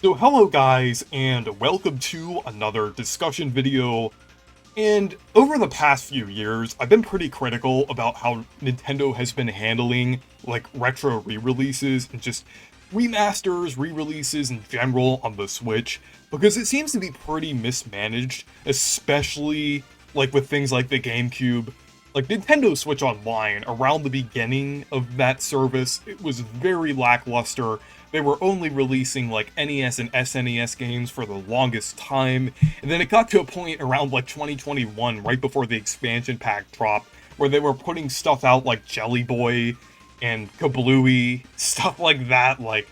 So hello guys, and welcome to another discussion video. And over the past few years, I've been pretty critical about how Nintendo has been handling like retro re-releases and just remasters, re-releases in general on the Switch, because it seems to be pretty mismanaged, especially like with things like the GameCube. Like Nintendo Switch Online, around the beginning of that service, it was very lackluster. They were only releasing like NES and SNES games for the longest time, and then it got to a point around like 2021, right before the expansion pack dropped, where they were putting stuff out like Jelly Boy and Kablooey, stuff like that, like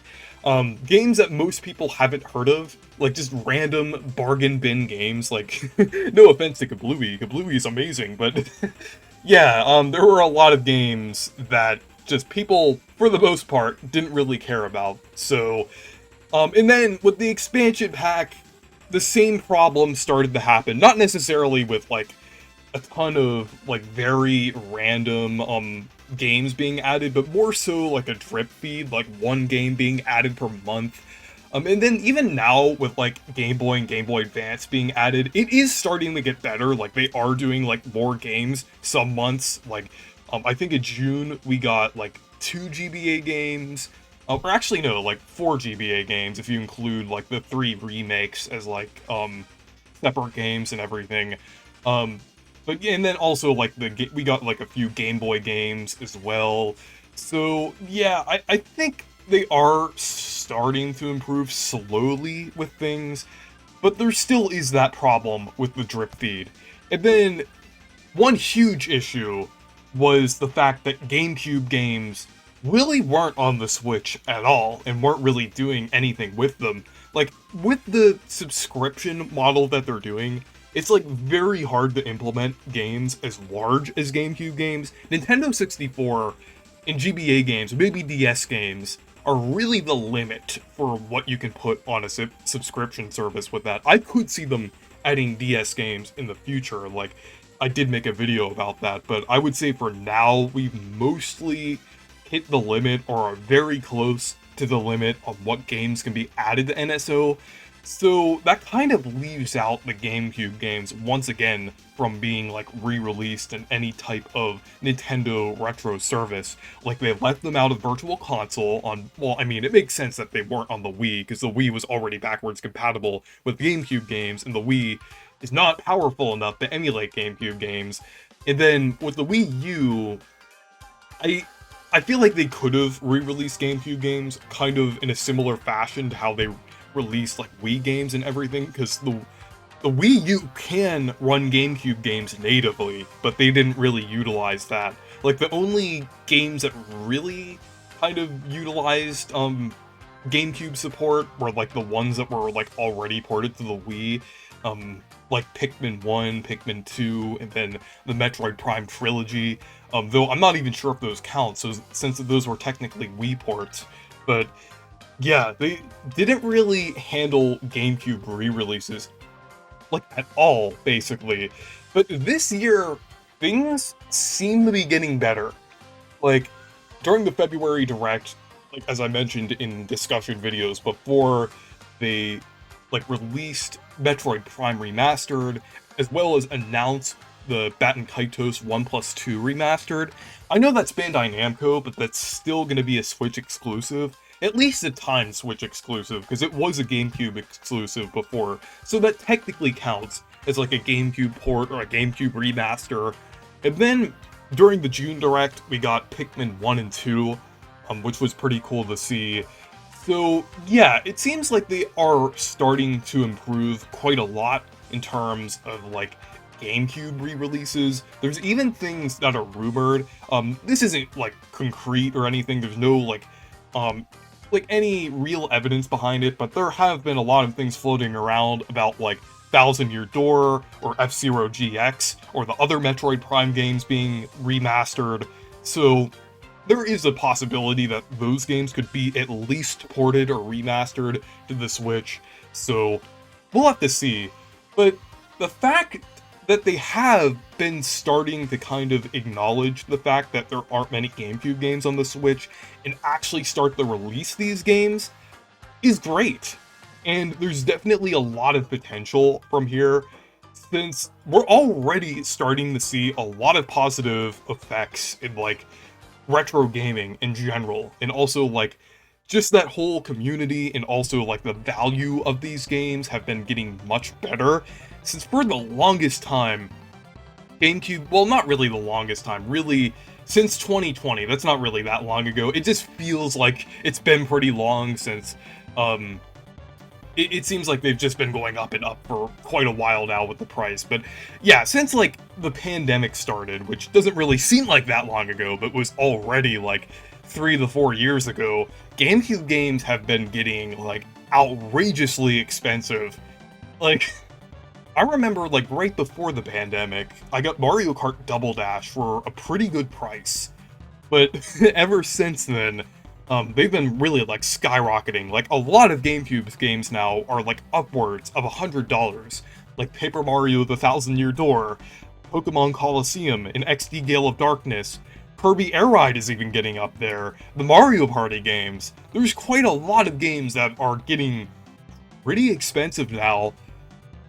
games that most people haven't heard of, like just random bargain bin games. Like, no offense to Kablooey, Kablooey is amazing, but yeah, there were a lot of games that just people, for the most part, didn't really care about. So, and then with the expansion pack, the same problem started to happen. Not necessarily with like a ton of like very random games being added, but more so like a drip feed, like one game being added per month. And then even now with like Game Boy and Game Boy Advance being added, it is starting to get better. Like they are doing like more games some months. Like I think in June we got like 2 GBA games. Or actually no, like 4 GBA games if you include like the 3 remakes as like separate games and everything. Um but yeah, and then also like we got like a few Game Boy games as well. So yeah, I think they are starting to improve slowly with things, but there still is that problem with the drip feed. And then one huge issue was the fact that GameCube games really weren't on the Switch at all and weren't really doing anything with them. Like, with the subscription model that they're doing, it's like very hard to implement games as large as GameCube games. Nintendo 64 and GBA games, maybe DS games, are really the limit for what you can put on a subscription service with that. I could see them adding DS games in the future, like I did make a video about that, but I would say for now, we've mostly hit the limit or are very close to the limit of what games can be added to NSO. So that kind of leaves out the GameCube games once again from being like re-released in any type of Nintendo retro service. Like they left them out of Virtual Console on, well, I mean, it makes sense that they weren't on the Wii because the Wii was already backwards compatible with GameCube games and the Wii is not powerful enough to emulate GameCube games. And then with the Wii U, I feel like they could have re-released GameCube games kind of in a similar fashion to how they released like Wii games and everything, because the Wii U can run GameCube games natively, but they didn't really utilize that. Like the only games that really kind of utilized GameCube support were like the ones that were like already ported to the Wii. Like Pikmin 1, Pikmin 2, and then the Metroid Prime trilogy. Though I'm not even sure if those count, so since those were technically Wii ports. But yeah, they didn't really handle GameCube re-releases like at all, basically. But this year, things seem to be getting better. Like during the February Direct, like as I mentioned in discussion videos before, they like released Metroid Prime Remastered, as well as announced the Baten Kaitos 1+2 Remastered. I know that's Bandai Namco, but that's still going to be a Switch exclusive. At least a time Switch exclusive, because it was a GameCube exclusive before, so that technically counts as like a GameCube port or a GameCube remaster. And then during the June Direct, we got Pikmin 1 and 2, which was pretty cool to see. So yeah, it seems like they are starting to improve quite a lot in terms of like GameCube re-releases. There's even things that are rumored. This isn't like concrete or anything. There's no like any real evidence behind it, but there have been a lot of things floating around about like Thousand Year Door or F-Zero GX or the other Metroid Prime games being remastered. So there is a possibility that those games could be at least ported or remastered to the Switch, so we'll have to see. But the fact that they have been starting to kind of acknowledge the fact that there aren't many GameCube games on the Switch and actually start to release these games is great. And there's definitely a lot of potential from here, since we're already starting to see a lot of positive effects in like retro gaming in general, and also like just that whole community, and also like the value of these games have been getting much better, since for the longest time GameCube, well, not really the longest time, really since 2020, that's not really that long ago. It just feels like it's been pretty long since um it seems like they've just been going up and up for quite a while now with the price. But yeah, since like the pandemic started, which doesn't really seem like that long ago, but was already like 3 to 4 years ago, GameCube games have been getting like outrageously expensive. Like, I remember like right before the pandemic, I got Mario Kart Double Dash for a pretty good price. But ever since then, they've been really like skyrocketing. Like a lot of GameCube's games now are like upwards of $100, like Paper Mario: The Thousand Year Door, Pokemon Colosseum, and XD Gale of Darkness. Kirby Air Ride is even getting up there. The Mario Party games. There's quite a lot of games that are getting pretty expensive now,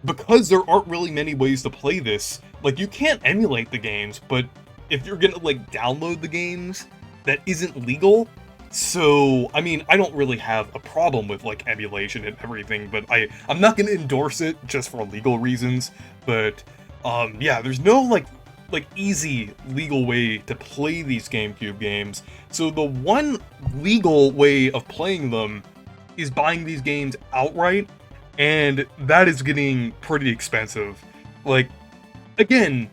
because there aren't really many ways to play this. Like, you can't emulate the games, but if you're gonna like download the games, that isn't legal. So, I mean, I don't really have a problem with like emulation and everything, but I'm not gonna endorse it just for legal reasons. But yeah, there's no like easy legal way to play these GameCube games. So the one legal way of playing them is buying these games outright, and that is getting pretty expensive. Like, again,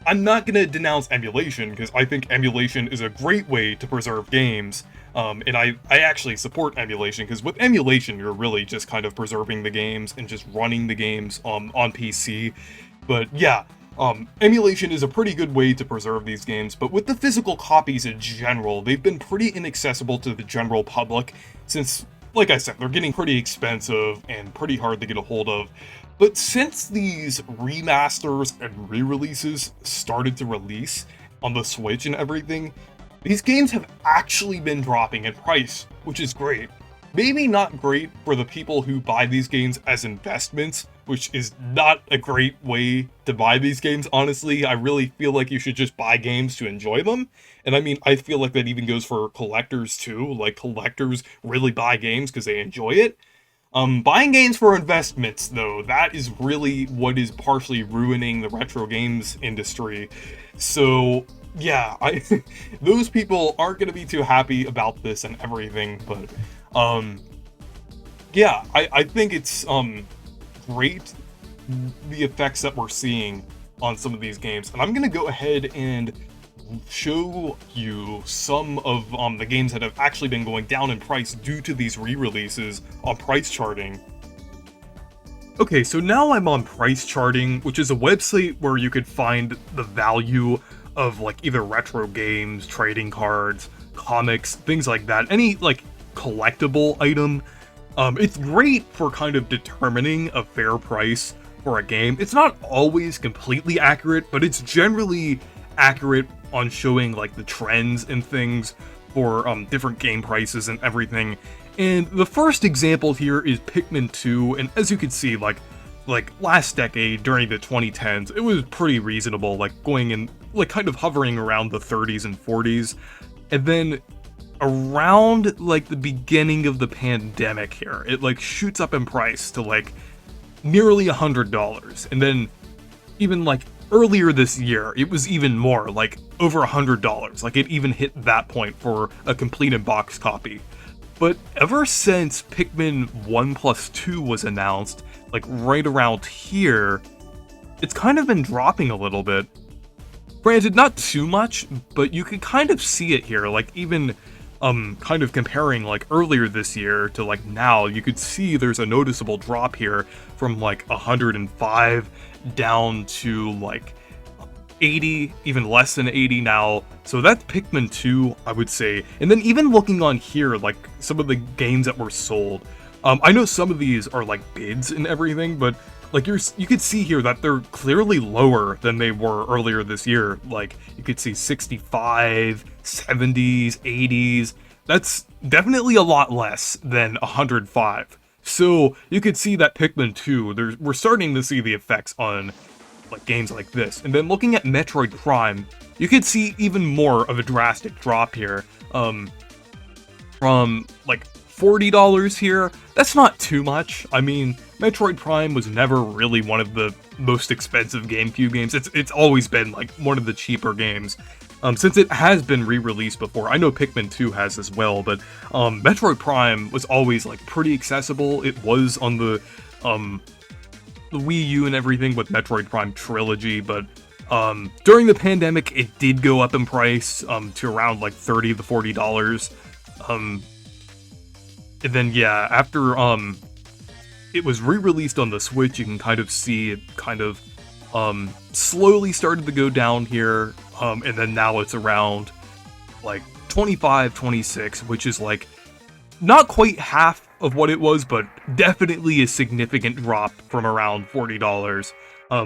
I'm not gonna denounce emulation, because I think emulation is a great way to preserve games. And I actually support emulation, because with emulation, you're really just kind of preserving the games and just running the games on PC. But yeah, emulation is a pretty good way to preserve these games, but with the physical copies in general, they've been pretty inaccessible to the general public, since, like I said, they're getting pretty expensive and pretty hard to get a hold of. But since these remasters and re-releases started to release on the Switch and everything, these games have actually been dropping in price, which is great. Maybe not great for the people who buy these games as investments, which is not a great way to buy these games, honestly. I really feel like you should just buy games to enjoy them. And I mean, I feel like that even goes for collectors too. Like, collectors really buy games because they enjoy it. Buying games for investments, though, that is really what is partially ruining the retro games industry. So, yeah, those people aren't going to be too happy about this and everything, but, yeah, I think it's, great, the effects that we're seeing on some of these games. And I'm going to go ahead and show you some of the games that have actually been going down in price due to these re-releases on price charting. Okay, so now I'm on price charting, which is a website where you could find the value of like either retro games, trading cards, comics, things like that, any like collectible item. It's great for kind of determining a fair price for a game. It's not always completely accurate, but it's generally accurate on showing like the trends and things for different game prices and everything. And the first example here is Pikmin 2, and as you can see, like last decade during the 2010s, it was pretty reasonable, like going in, like kind of hovering around the 30s and 40s. And then around like the beginning of the pandemic here, it like shoots up in price to like nearly $100. And then even like earlier this year, it was even more, like over $100. Like, it even hit that point for a complete in-box copy. But ever since Pikmin 1+2 was announced, like right around here, it's kind of been dropping a little bit. Granted, not too much, but you can kind of see it here. Like, even kind of comparing like earlier this year to like now, you could see there's a noticeable drop here from like 105 down to like 80, even less than 80 now. So that's Pikmin 2, I would say. And then even looking on here, like some of the games that were sold, I know some of these are like bids and everything, but like you could see here that they're clearly lower than they were earlier this year. Like, you could see 65, 70s, 80s. That's definitely a lot less than 105. So you could see that Pikmin 2, we're starting to see the effects on like games like this. And then looking at Metroid Prime, you could see even more of a drastic drop here. From like $40 here, that's not too much. I mean, Metroid Prime was never really one of the most expensive GameCube games. It's always been like one of the cheaper games. Since it has been re-released before. I know Pikmin 2 has as well, but Metroid Prime was always like pretty accessible. It was on the Wii U and everything with Metroid Prime Trilogy, but during the pandemic, it did go up in price to around like $30 to $40. And then yeah, after it was re-released on the Switch, you can kind of see it kind of slowly started to go down here, and then now it's around like 25, 26, which is like not quite half of what it was, but definitely a significant drop from around $40,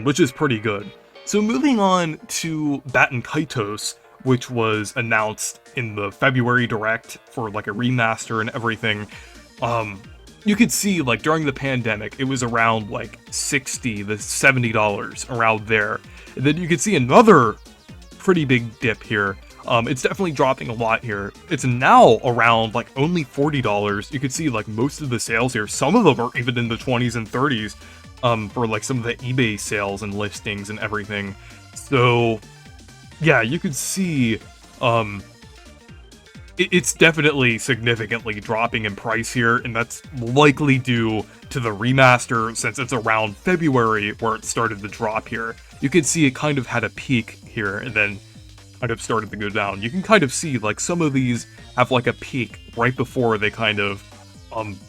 which is pretty good. So moving on to Batten Kaitos, which was announced in the February Direct for like a remaster and everything. You could see like during the pandemic, it was around like $60 to $70 around there. And then you could see another pretty big dip here. It's definitely dropping a lot here. It's now around like only $40. You could see like most of the sales here. Some of them are even in the 20s and 30s for like some of the eBay sales and listings and everything. So yeah, you could see it's definitely significantly dropping in price here, and that's likely due to the remaster since it's around February where it started to drop here. You can see it kind of had a peak here and then kind of started to go down. You can kind of see like some of these have like a peak right before they kind of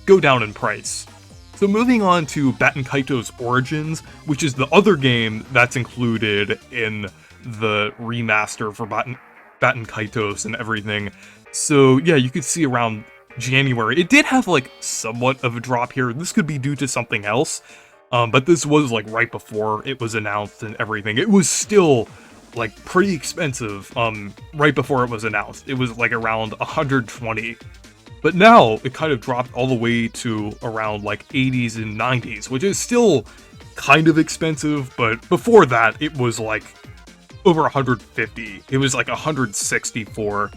go down in price. So moving on to Batten Kaitos Origins, which is the other game that's included in the remaster for Batten Kaitos and everything. So yeah, you could see around January, it did have like somewhat of a drop here. This could be due to something else, but this was like right before it was announced and everything. It was still like pretty expensive right before it was announced. It was like around 120, but now it kind of dropped all the way to around like 80s and 90s, which is still kind of expensive, but before that it was like over 150. It was like 164.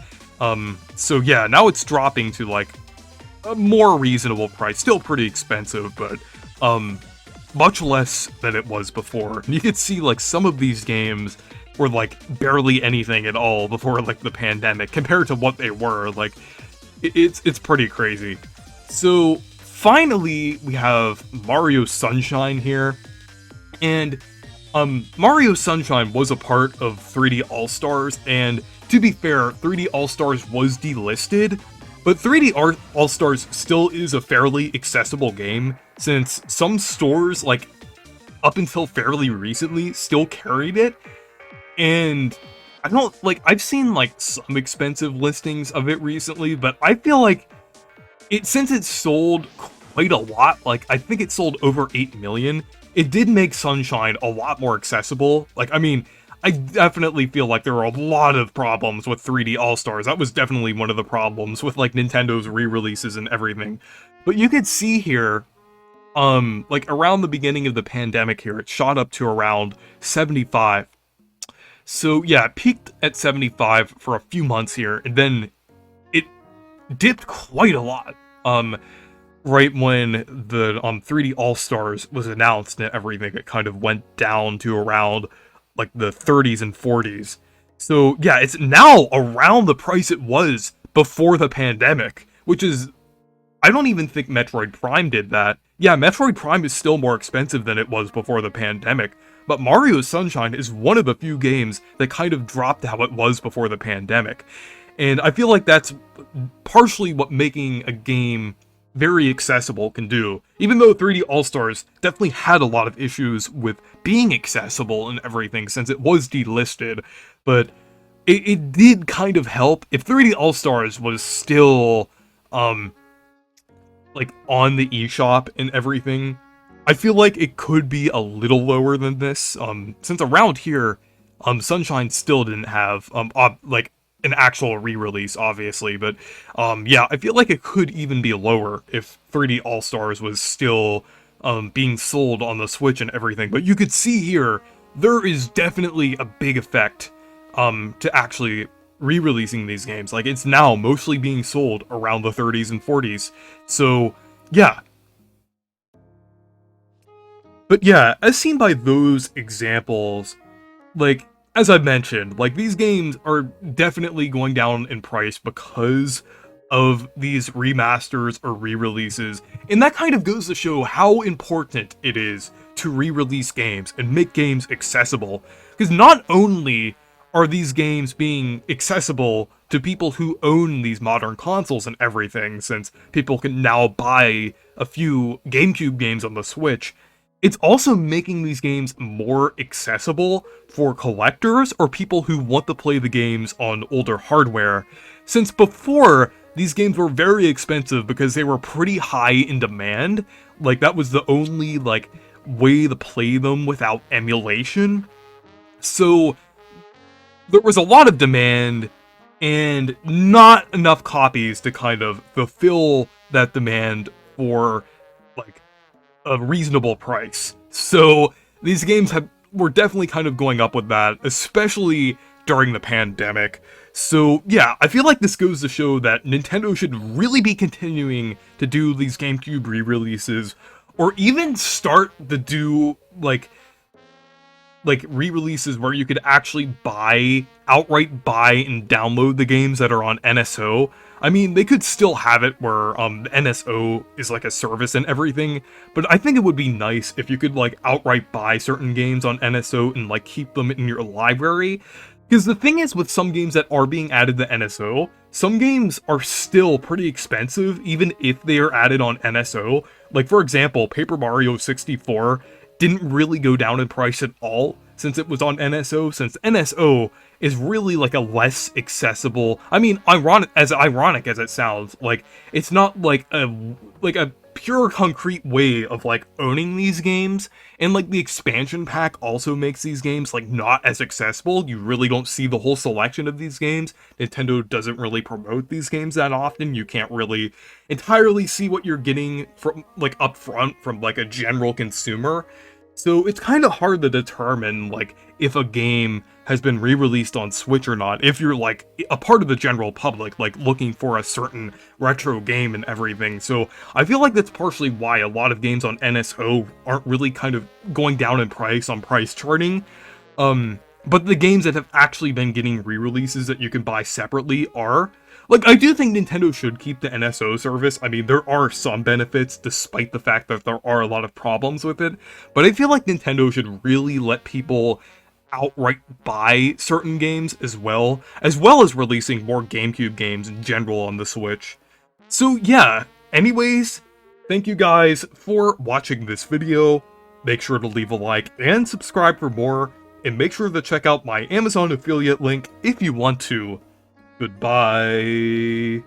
So yeah, now it's dropping to like a more reasonable price. Still pretty expensive, but much less than it was before. And you could see like some of these games were like barely anything at all before like the pandemic compared to what they were. Like it's pretty crazy. So finally we have Mario Sunshine here, and Mario Sunshine was a part of 3D All-Stars, and to be fair, 3D All-Stars was delisted, but 3D All-Stars still is a fairly accessible game, since some stores, like, up until fairly recently, still carried it, and I don't, like, I've seen, like, some expensive listings of it recently, but I feel like since it sold quite a lot, like, I think it sold over 8 million, it did make Sunshine a lot more accessible. Like, I mean, I definitely feel like there are a lot of problems with 3D All-Stars. That was definitely one of the problems with, like, Nintendo's re-releases and everything. But you could see here, like, around the beginning of the pandemic here, it shot up to around 75. So, yeah, it peaked at 75 for a few months here, and then it dipped quite a lot. Right when the 3D All-Stars was announced and everything, it kind of went down to around like the 30s and 40s. So yeah, it's now around the price it was before the pandemic, which is, I don't even think Metroid Prime did that. Yeah, Metroid Prime is still more expensive than it was before the pandemic, but Mario Sunshine is one of the few games that kind of dropped how it was before the pandemic. And I feel like that's partially what making a game very accessible can do. Even though 3D All-Stars definitely had a lot of issues with being accessible and everything since it was delisted, but it did kind of help. If 3D All-Stars was still like on the eShop and everything, I feel like it could be a little lower than this. Since around here, Sunshine still didn't have like an actual re-release, obviously, but yeah, I feel like it could even be lower if 3D All-Stars was still being sold on the Switch and everything. But you could see here, there is definitely a big effect to actually re-releasing these games. Like, it's now mostly being sold around the 30s and 40s. So, yeah. But yeah, as seen by those examples, like, as I mentioned, like, these games are definitely going down in price because of these remasters or re-releases, and that kind of goes to show how important it is to re-release games and make games accessible, because not only are these games being accessible to people who own these modern consoles and everything, since people can now buy a few GameCube games on the Switch, it's also making these games more accessible for collectors or people who want to play the games on older hardware. Since before, these games were very expensive because they were pretty high in demand. Like, that was the only, like, way to play them without emulation. So, there was a lot of demand and not enough copies to kind of fulfill that demand for, like, a reasonable price. So these games were definitely kind of going up with that, especially during the pandemic. So yeah, I feel like this goes to show that Nintendo should really be continuing to do these GameCube re-releases, or even start to do like re-releases where you could actually outright buy and download the games that are on NSO. I mean, they could still have it where NSO is like a service and everything, but I think it would be nice if you could like outright buy certain games on NSO and like keep them in your library. Because the thing is, with some games that are being added to NSO, some games are still pretty expensive even if they are added on NSO. Like, for example, Paper Mario 64 didn't really go down in price at all since it was on NSO, since NSO is really like a less accessible, I mean, ironic as it sounds, like, it's not like a pure concrete way of like owning these games, and like the expansion pack also makes these games like not as accessible. You really don't see the whole selection of these games. Nintendo doesn't really promote these games that often. You can't really entirely see what you're getting from like up front from like a general consumer. So it's kind of hard to determine like if a game has been re-released on Switch or not, if you're like a part of the general public, like looking for a certain retro game and everything. So I feel like that's partially why a lot of games on NSO aren't really kind of going down in price on price charting. But the games that have actually been getting re-releases that you can buy separately are. Like, I do think Nintendo should keep the NSO service. I mean, there are some benefits, despite the fact that there are a lot of problems with it. But I feel like Nintendo should really let people outright buy certain games as well as releasing more GameCube games in general on the Switch. So yeah, anyways, thank you guys for watching this video. Make sure to leave a like and subscribe for more, and make sure to check out my Amazon affiliate link if you want to. Goodbye.